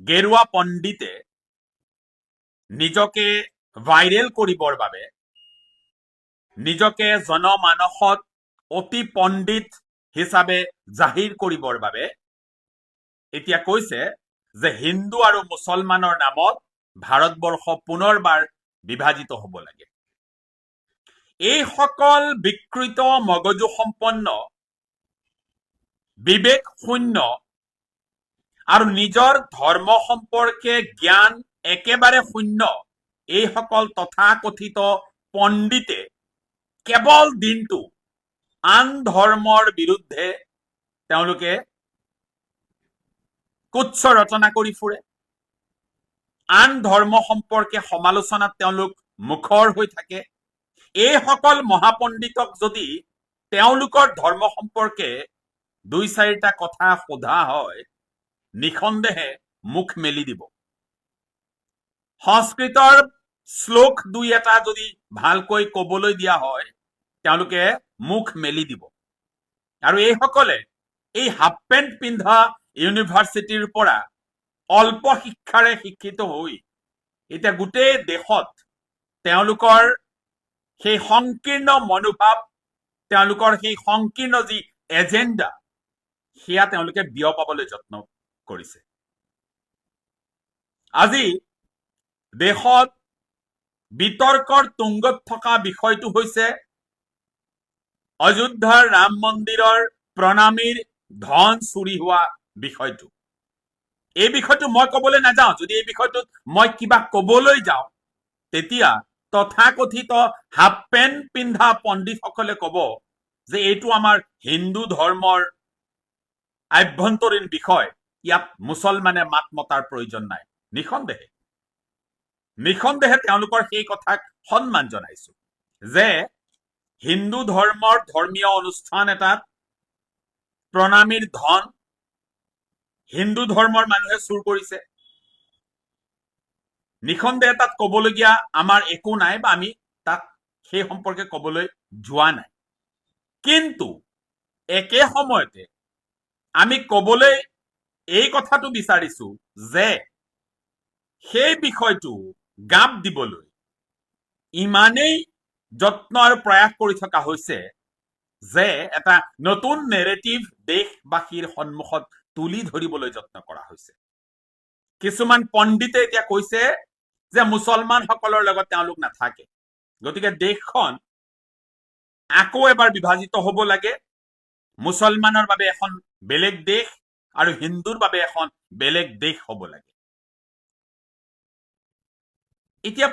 গেৰুৱা পণ্ডিতে নিজকে ভাইৰেল কৰিবৰ বাবে, নিজকে জনমানসত অতি পণ্ডিত হিচাপে জাহিৰ কৰিবৰ বাবে এতিয়া কৈছে যে হিন্দু আৰু মুছলমানৰ নামত ভাৰতবৰ্ষ পুনৰবাৰ বিভাজিত হ'ব লাগে। এইসকল বিকৃত মগজু সম্পন্ন, বিবেক শূন্য আৰু নিজৰ ধৰ্ম সম্পৰ্কে জ্ঞান একেবাৰে শূন্য এইসকল তথাকথিত পণ্ডিতে কেৱল দিনটো আন ধৰ্মৰ বিৰুদ্ধে তেওঁলোকে কুৎস ৰচনা কৰি ফুৰে। আন ধৰ্ম সম্পৰ্কে সমালোচনাত তেওঁলোক মুখৰ হৈ থাকে। এইসকল মহাপণ্ডিতক যদি তেওঁলোকৰ ধৰ্ম সম্পৰ্কে ২-৪টা কথা সোধা হয়, নিঃসন্দেহে মুখ মেলি দিব। সংস্কৃতৰ শ্লোক ২-এটা যদি ভালকৈ কবলৈ দিয়া হয়, তেওঁলোকে মুখ মেলি দিব। আৰু এইসকলে এই হাফ পেণ্ট পিন্ধা ইউনিভাৰ্চিটিৰ পৰা অল্প শিক্ষাৰে শিক্ষিত হৈ এতিয়া গোটেই দেশত তেওঁলোকৰ সেই সংকীৰ্ণ মনোভাৱ, তেওঁলোকৰ সেই সংকীৰ্ণ যি এজেণ্ডা, সেয়া তেওঁলোকে বিয়পাবলৈ যত্ন কৰিছে। আজি দেশত বিতৰ্কৰ তুংগত থকা বিষয়টো হৈছে অযোধ্যাৰ ৰাম মন্দিৰৰ প্ৰণামীৰ ধন চুৰি হোৱা বিষয়টো। এই বিষয়টো মই কবলৈ নাযাওঁ। যদি এই বিষয়টোত মই কিবা কবলৈ যাওঁ, তেতিয়া তথাকথিত হাফ পেণ্ট পিন্ধা পণ্ডিতসকলে কব যে এইটো আমাৰ হিন্দু ধৰ্মৰ আভ্যন্তৰীণ বিষয়, ইয়াত মুছলমানে মাত মতাৰ প্ৰয়োজন নাই। নিঃসন্দেহে তেওঁলোকৰ সেই কথাক সন্মান জনাইছো যে হিন্দু ধৰ্মৰ ধৰ্মীয় অনুষ্ঠান এটাত প্ৰণামীৰ ধন হিন্দু ধৰ্মৰ মানুহে চুৰ কৰিছে। নিঃসন্দেহে তাত কবলগীয়া আমাৰ একো নাই বা আমি তাত সেই সম্পৰ্কে কবলৈ যোৱা নাই। কিন্তু একে সময়তে আমি কবলৈ এই কথাটো বিচাৰিছো যে সেই বিষয়টো গাপ দিবলৈ ইমানেই যত্ন আৰু প্ৰয়াস কৰি থকা হৈছে যে এটা নতুন নেৰেটিভ দেশবাসীৰ সন্মুখত তুলি ধৰিবলৈ যত্ন কৰা হৈছে। কিছুমান পণ্ডিতে এতিয়া কৈছে যে মুছলমানসকলৰ লগত তেওঁলোক নাথাকে, গতিকে দেশখন আকৌ এবাৰ বিভাজিত হ'ব লাগে। মুছলমানৰ বাবে এখন বেলেগ দেশ আৰু হিন্দুৰ বাবে এখন বেলেগ দেশ হ'ব লাগে। এতিয়া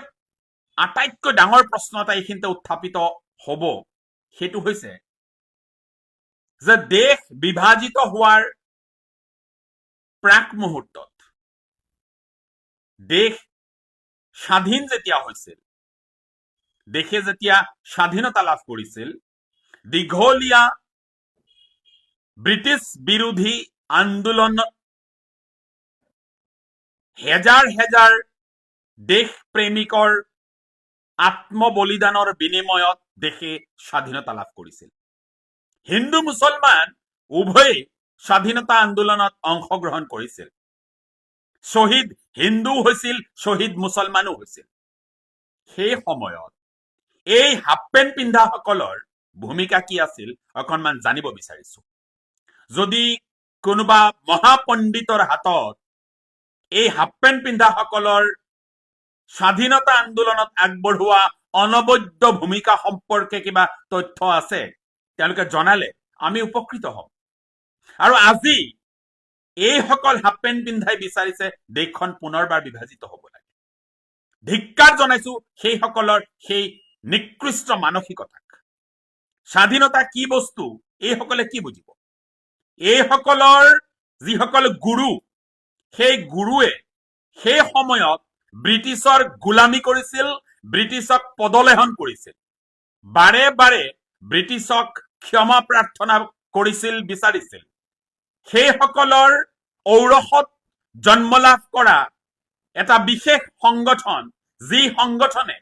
আটাইতকৈ ডাঙৰ প্ৰশ্ন এটা এইখিনিতে উত্থাপিত হ'ব, সেইটো হৈছে যে দেশ বিভাজিত হোৱাৰ প্ৰাক মুহূৰ্তত দেশ স্বাধীন যেতিয়া হৈছিল, দেশে যেতিয়া স্বাধীনতা লাভ কৰিছিল, দীঘলীয়া ব্ৰিটিছ বিৰোধী আন্দোলনত হেজাৰ হেজাৰ দেশ প্ৰেমিকৰ আত্মবলিদানৰ বিনিময়ত দেশে স্বাধীনতা লাভ কৰিছিল। হিন্দু মুছলমান উভয়ে স্বাধীনতা আন্দোলনত অংশগ্ৰহণ কৰিছিল। শ্বহীদ হিন্দু হৈছিল, শ্বহীদ মুছলমানো হৈছিল। সেই সময়ত এই হাফ পেণ্ট পিন্ধাসকলৰ ভূমিকা কি আছিল অকণমান জানিব বিচাৰিছো। যদি কোনোবা মহাপণ্ডিতৰ হাতত এই হাফ পেণ্ট পিন্ধাসকলৰ স্বাধীনতা আন্দোলনত আগবঢ়োৱা অনবদ্য ভূমিকা সম্পৰ্কে কিবা তথ্য আছে, তেওঁলোকে জনালে আমি উপকৃত হম। আৰু আজি এইসকল হাফ পেণ্ট পিন্ধাই বিচাৰিছে দেশখন পুনৰবাৰ বিভাজিত হ'ব লাগে। ধিক্কাৰ জনাইছো সেইসকলৰ সেই নিকৃষ্ট মানসিকতাক। স্বাধীনতা কি বস্তু এইসকলে কি বুজিব? এইসকলৰ যিসকল গুৰু, সেই গুৰুৱে সেই সময়ত ব্ৰিটিছৰ গোলামী কৰিছিল, ব্ৰিটিছক পদলেহন কৰিছিল, বাৰে বাৰে ব্ৰিটিছক ক্ষমা প্ৰাৰ্থনা কৰিছিল, বিচাৰিছিল। সেইসকলৰ ঔৰসত জন্ম লাভ কৰা এটা বিশেষ সংগঠন, যি সংগঠনে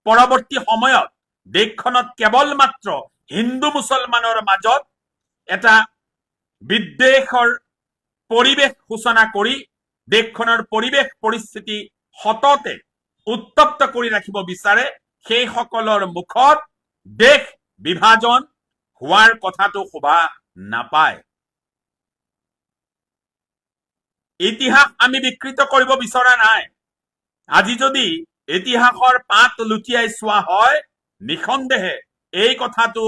পৰৱৰ্তী সময়ত দেশখনত কেৱল মাত্ৰ হিন্দু মুছলমানৰ মাজত এটা বিদ্বেষৰ পৰিৱেশ সূচনা কৰি দেশখনৰ পৰিৱেশ পৰিস্থিতি সততে উত্তপ্ত কৰি ৰাখিব বিচাৰে, সেইসকলৰ মুখত দেশ বিভাজন হোৱাৰ কথাটো শোভা নাপায়। ইতিহাস আমি বিকৃত কৰিব বিচৰা নাই। আজি যদি ইতিহাসৰ পাত লুটিয়াই চোৱা হয়, নিঃসন্দেহে এই কথাটো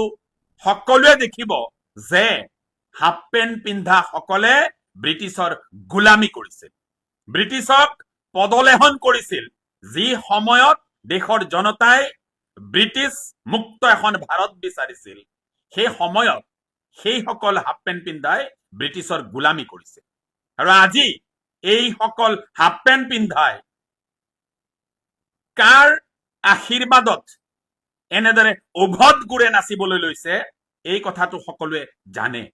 সকলোৱে দেখিব যে হাফ পেণ্ট পিন্ধা সকলে ব্ৰিটিছৰ গোলামী কৰিছিল, ব্ৰিটিছক পদলেহন কৰিছিল। যি সময়ত দেশৰ জনতাই ব্ৰিটিছ মুক্ত এখন ভাৰত বিচাৰিছিল, সেই সময়ত সেইসকল হাফ পেণ্ট পিন্ধাই ব্ৰিটিছৰ গোলামী কৰিছিল। আৰু আজি এইসকল হাফ পেণ্ট পিন্ধাই কাৰ আশীৰ্বাদত এনেদৰে উভত গুৰে নাচিবলৈ লৈছে, এই কথাটো সকলোৱে জানে।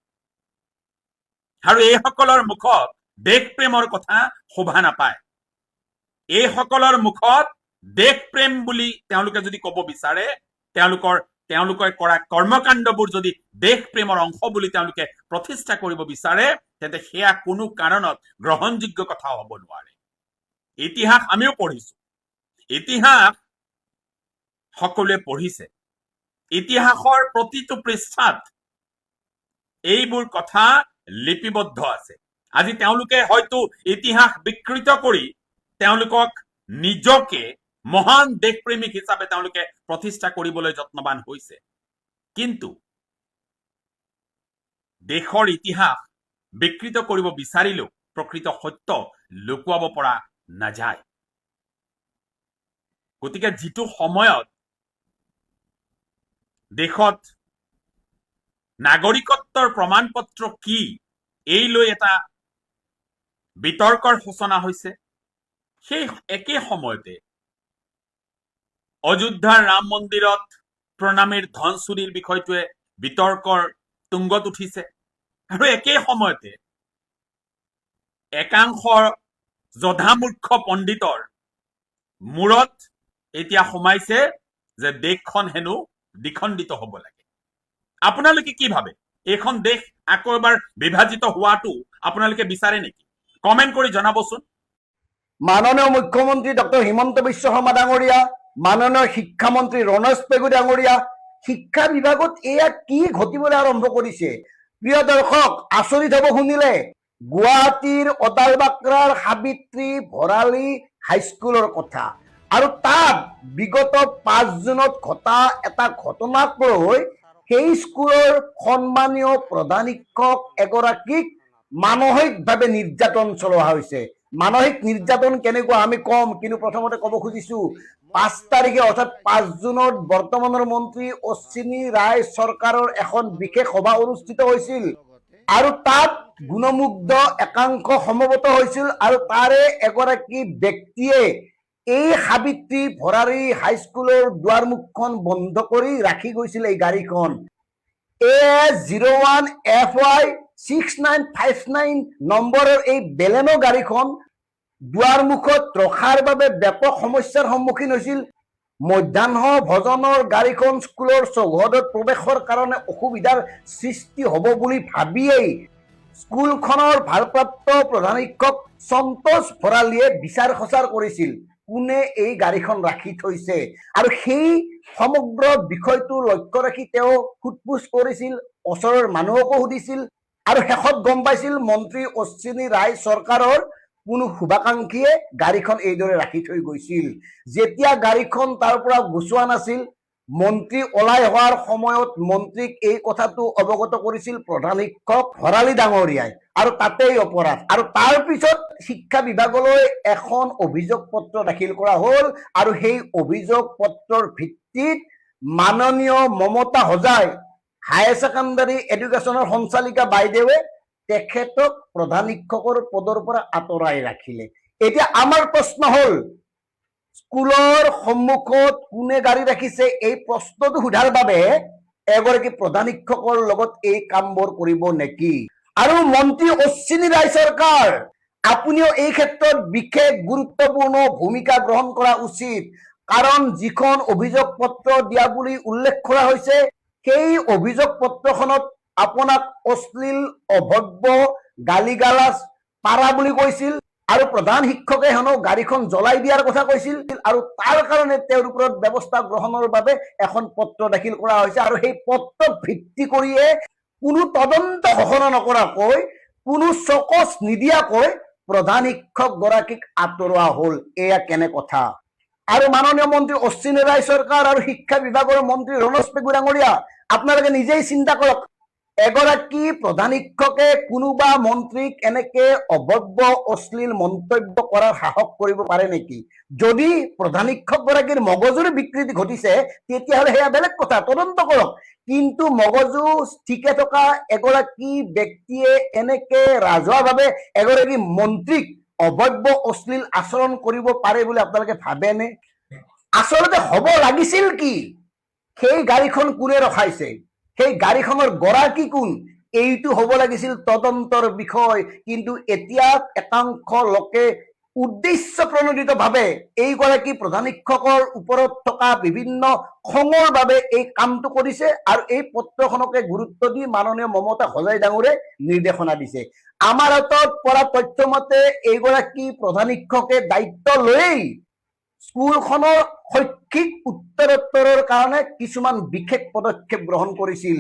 আৰু এইসকলৰ মুখত দেশ প্ৰেমৰ কথা শোভা নাপায়। এইসকলৰ মুখত দেশ প্ৰেম বুলি তেওঁলোকে যদি ক'ব বিচাৰে, তেওঁলোকে কৰা কৰ্মকাণ্ডবোৰ যদি দেশ প্ৰেমৰ অংশ বুলি তেওঁলোকে প্ৰতিষ্ঠা কৰিব বিচাৰে, তেন্তে সেয়া কোনো কাৰণত গ্ৰহণযোগ্য কথা হ'ব নোৱাৰে। ইতিহাস আমিও পঢ়িছো, ইতিহাস সকলোৱে পঢ়িছে। ইতিহাসৰ প্ৰতিটো পৃষ্ঠাত এইবোৰ কথা লিপিবদ্ধ আছে। আজি তেওঁলোকে হয়তো ইতিহাস বিকৃত কৰি তেওঁলোকক নিজকে মহান দেশপ্ৰেমিক হিচাপে তেওঁলোকে প্ৰতিষ্ঠা কৰিবলৈ যত্নবান হৈছে, কিন্তু দেশৰ ইতিহাস বিকৃত কৰিব বিচাৰিলেও প্ৰকৃত সত্য লুকুৱাব পৰা নাযায়। গতিকে যিটো সময়ত দেশত নাগৰিকত্বৰ প্ৰমাণ পত্ৰ কি এই লৈ এটা বিতৰ্কৰ সূচনা হৈছে, সেই একে সময়তে অযোধ্যাৰ ৰাম মন্দিৰত প্ৰণামীৰ ধন চুৰিৰ বিষয়টোৱে বিতৰ্কৰ তুংগত উঠিছে। আৰু একে সময়তে একাংশ জধামূৰ্খ পণ্ডিতৰ মূৰত এতিয়া সোমাইছে যে দেশখন হেনো দ্বিখণ্ডিত হ'ব লাগে। আপোনালোকে কি ভাবে? এইখন দেশ আকৌ এবাৰ বিভাজিত হোৱাটো আপোনালোকে বিচাৰে নেকি? কমেণ্ট কৰি জনাবচোন। মাননীয় মুখ্যমন্ত্ৰী ডক্টৰ হিমন্ত বিশ্ব শৰ্মা ডাঙৰীয়া, মাননীয় শিক্ষামন্ত্ৰী ৰণেশ পেগু ডাঙৰীয়া, শিক্ষা বিভাগত এয়া কি ঘটিবলৈ আৰম্ভ কৰিছে? প্ৰিয় দৰ্শক, আচৰিত হ'ব শুনিলে। গুৱাহাটীৰ অদালবাক্ৰাৰ সাবিত্ৰী ভৰালী হাইস্কুলৰ কথা, আৰু তাত বিগত 5 জুনত ঘটা এটা ঘটনাক লৈ সেই স্কুলৰ সন্মানীয় প্ৰধান শিক্ষক এগৰাকীক মানসিকভাৱে নিৰ্যাতন চলোৱা হৈছে। মানসিক নিৰ্যাতন কেনেকুৱা আমি কম, কিন্তু প্ৰথমতে ক'ব খুজিছো 5 তাৰিখে অৰ্থাৎ 5 জুনত বৰ্তমানৰ মন্ত্ৰী অশ্বিনী ৰায় চৰকাৰৰ এখন বিশেষ সভা অনুষ্ঠিত হৈছিল, আৰু তাত গুণমুগ্ধ একাংশ সমবেত হৈছিল, আৰু তাৰে এগৰাকী ব্যক্তিয়ে এই সাবিত্ৰী ভৰালী হাইস্কুলৰ দুৱাৰমুখখন বন্ধ কৰি ৰাখি গৈছিল এই গাড়ীখন। A01 FY 6959 নম্বৰৰ এই বেলেনো গাড়ীখন দুৱাৰমুখত ৰখাৰ বাবে ব্যাপক সমস্যাৰ সন্মুখীন হৈছিল। মধ্যাহ্ন ভোজনৰ গাড়ীখন স্কুলৰ চৌহদত প্ৰৱেশৰ কাৰণে অসুবিধাৰ সৃষ্টি হ'ব বুলি ভাবিয়েই স্কুলখনৰ ভাৰপ্ৰাপ্ত প্ৰধান শিক্ষক সন্তোষ ভৰালীয়ে বিচাৰ খোচাৰ কৰিছিল কোনে এই গাড়ীখন ৰাখি থৈছে, আৰু সেই সমগ্ৰ বিষয়টো লক্ষ্য ৰাখি তেওঁ সোধপোছ কৰিছিল, ওচৰৰ মানুহকো সুধিছিল, আৰু শেষত গম পাইছিল মন্ত্ৰী অশ্বিনী ৰায় চৰকাৰৰ কোনো শুভাকাংক্ষীয়ে গাড়ীখন এইদৰে ৰাখি থৈ গৈছিল। যেতিয়া গাড়ীখন তাৰ পৰা গুচোৱা নাছিল, মন্ত্ৰী ওলাই হোৱাৰ সময়ত মন্ত্ৰীক এই কথাটো অৱগত কৰিছিল প্ৰধান শিক্ষক ভৰালী ডাঙৰীয়াই, আৰু তাতেই অপৰাধ। আৰু তাৰ পিছত শিক্ষা বিভাগলৈ এখন অভিযোগ পত্ৰ দাখিল কৰা হ'ল, আৰু সেই অভিযোগ পত্ৰৰ ভিত্তিত মাননীয় মমতা হজাই হায়াৰ ছেকেণ্ডাৰী এডুকেশ্যনৰ সঞ্চালিকা বাইদেৱে তেখেতক প্ৰধান শিক্ষকৰ পদৰ পৰা আঁতৰাই ৰাখিলে। এতিয়া আমাৰ প্ৰশ্ন হ'ল, স্কুলৰ সন্মুখত কোনে গাড়ী ৰাখিছে এই প্ৰশ্নটো সোধাৰ বাবে এগৰাকী প্ৰধান শিক্ষকৰ লগত এই কামবোৰ কৰিব নেকি? আৰু মন্ত্ৰী অশ্বিনী ৰায় চৰকাৰ, আপুনিও এই ক্ষেত্ৰত বিশেষ গুৰুত্বপূৰ্ণ ভূমিকা গ্ৰহণ কৰা উচিত, কাৰণ যিখন অভিযোগ পত্ৰ দিয়া বুলি উল্লেখ কৰা হৈছে সেই অভিযোগ পত্ৰখনত আপোনাক অশ্লীল অভব্য গালিগালাজ পাৰা বুলি কৈছিল, আৰু প্ৰধান শিক্ষকে হেনো গাড়ীখন জ্বলাই দিয়াৰ কথা কৈছিল, আৰু তাৰ কাৰণে তেওঁৰ ওপৰত ব্যৱস্থা গ্ৰহণৰ বাবে এখন পত্ৰ দাখিল কৰা হৈছে, আৰু সেই পত্ৰক ভিত্তি কৰিয়ে কোনো তদন্ত ঘোষণা নকৰাকৈ, কোনো চকচ নিদিয়াকৈ প্ৰধান শিক্ষক গৰাকীক আঁতৰোৱা হ'ল। এয়া কেনে কথা? আৰু মাননীয় মন্ত্ৰী অশ্বিনী ৰায় চৰকাৰ আৰু শিক্ষা বিভাগৰ মন্ত্ৰী ৰণেশ পেগু ডাঙৰীয়া, আপোনালোকে নিজেই চিন্তা কৰক, এগৰাকী প্ৰধান শিক্ষকে কোনোবা মন্ত্ৰীক এনেকে অভব্য অশ্লীল মন্তব্য কৰাৰ সাহস কৰিব পাৰে নেকি? যদি প্ৰধান শিক্ষক গৰাকীৰ মগজুৰ বিকৃতি ঘটিছে তেতিয়াহ'লে সেয়া বেলেগ কথা, তদন্ত কৰক। কিন্তু মগজু ঠিকে থকা এগৰাকী ব্যক্তিয়ে এনেকে ৰাজহুৱাভাৱে এগৰাকী মন্ত্ৰীক অভব্য অশ্লীল আচৰণ কৰিব পাৰে বুলি আপোনালোকে ভাবেনে? আচলতে হ'ব লাগিছিল কি? সেই গাড়ীখন কোনে ৰখাইছে, সেই গাড়ীখনৰ গৰাকী কোন, এইটো হ'ব লাগিছিল তদন্তৰ বিষয়। কিন্তু এতিয়া একাংশ লোকে উদ্দেশ্য প্ৰণোদিতভাৱে এইগৰাকী প্ৰধান শিক্ষকৰ ওপৰত থকা বিভিন্ন খঙৰ বাবে এই কামটো কৰিছে, আৰু এই পত্ৰখনকে গুৰুত্ব দি মাননীয় মমতা হজাই ডাঙৰে নিৰ্দেশনা দিছে। আমাৰ হাতত পৰা তথ্য মতে এইগৰাকী প্ৰধান শিক্ষকে দায়িত্ব লৈয়েই স্কুলখনৰ শৈক্ষিক উত্তৰোত্তৰৰ কাৰণে কিছুমান বিশেষ পদক্ষেপ গ্ৰহণ কৰিছিল,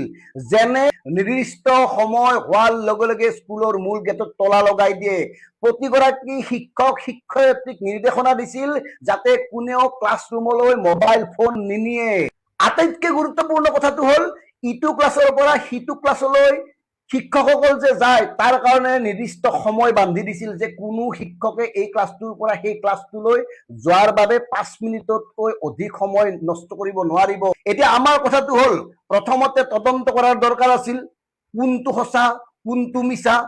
যেনে নিৰ্দিষ্ট সময় হোৱাৰ লগে লগে স্কুলৰ মূল গেটত তলা লগাই দিয়ে, প্ৰতিগৰাকী শিক্ষক শিক্ষয়িত্ৰীক নিৰ্দেশনা দিছিল যাতে কোনেও ক্লাছৰুমলৈ মোবাইল ফোন নিনিয়ে। আটাইতকৈ গুৰুত্বপূৰ্ণ কথাটো হ'ল, ইটো ক্লাছৰ পৰা সিটো ক্লাছলৈ শিক্ষকসকল যে যায় তাৰ কাৰণে নিৰ্দিষ্ট সময় বান্ধি দিছিল যে কোনো শিক্ষকে এই ক্লাছটোৰ পৰা সেই ক্লাছটোলৈ যোৱাৰ বাবে 5 মিনিটতকৈ অধিক সময় নষ্ট কৰিব নোৱাৰিব। এতিয়া আমাৰ কথাটো হ'ল, প্ৰথমতে তদন্ত কৰাৰ দৰকাৰ আছিল, কোনটো সঁচা কোনটো মিছা।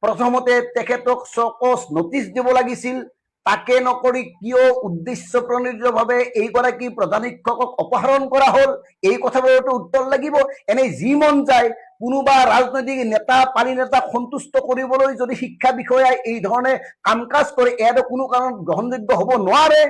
প্ৰথমতে তেখেতক চকচ নটিচ দিব লাগিছিল, তাকে নকৰি কিয় উদ্দেশ্য প্ৰণোদিতভাৱে এইগৰাকী প্ৰধান শিক্ষকক অপহৰণ কৰা হ'ল, এই কথাবোৰতো উত্তৰ লাগিব। এনেই যি মন যায় কোনোবা ৰাজনৈতিক নেতা পানী নেতাক সন্তুষ্ট কৰিবলৈ যদি শিক্ষা বিষয়াই এই ধৰণে কাম কাজ কৰে, এয়াতো কোনো কাৰণত গ্ৰহণযোগ্য হ'ব নোৱাৰে।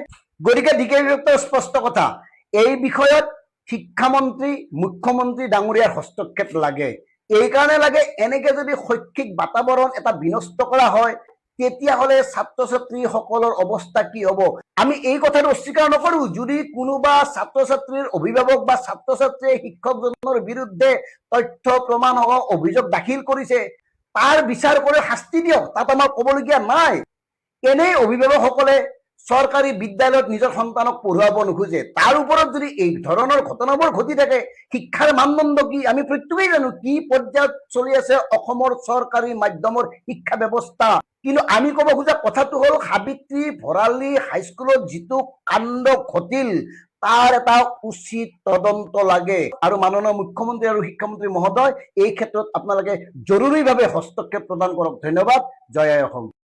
গতিকে দিকে বিভক্ত স্পষ্ট কথা, এই বিষয়ত শিক্ষামন্ত্ৰী মুখ্যমন্ত্ৰী ডাঙৰীয়াৰ হস্তক্ষেপ লাগে। এই কাৰণে লাগে, এনেকে যদি শৈক্ষিক বাতাবৰণ এটা বিনষ্ট কৰা হয় তেতিয়াহ'লে ছাত্ৰ ছাত্ৰীসকলৰ অৱস্থা কি হ'ব? আমি এই কথাটো অস্বীকাৰ নকৰোঁ। যদি কোনোবা ছাত্ৰ ছাত্ৰীৰ অভিভাৱক বা ছাত্ৰ ছাত্ৰীয়ে শিক্ষকজনৰ বিৰুদ্ধে তথ্য প্ৰমাণ অভিযোগ দাখিল কৰিছে, তাৰ বিচাৰ কৰি শাস্তি দিয়ক, তাত আমাৰ ক'বলগীয়া নাই। এনেই অভিভাৱকসকলে চৰকাৰী বিদ্যালয়ত নিজৰ সন্তানক পঢ়ুৱাব নোখোজে, তাৰ ওপৰত যদি এই ধৰণৰ ঘটনাবোৰ ঘটি থাকে, শিক্ষাৰ মানদণ্ড কি আমি প্ৰত্যেকেই জানো কি পৰ্যায়ত চলি আছে অসমৰ চৰকাৰী মাধ্যমৰ শিক্ষা ব্যৱস্থা। কিন্তু আমি ক'ব খোজা কথাটো হ'ল সাবিত্ৰী ভৰালী হাইস্কুলত যিটো কাণ্ড ঘটিল তাৰ এটা উচিত তদন্ত লাগে আৰু মাননীয় মুখ্যমন্ত্ৰী আৰু শিক্ষামন্ত্ৰী মহোদয় এই ক্ষেত্ৰত আপোনালোকে জৰুৰীভাৱে হস্তক্ষেপ প্ৰদান কৰক। ধন্যবাদ। জয় আই অসম।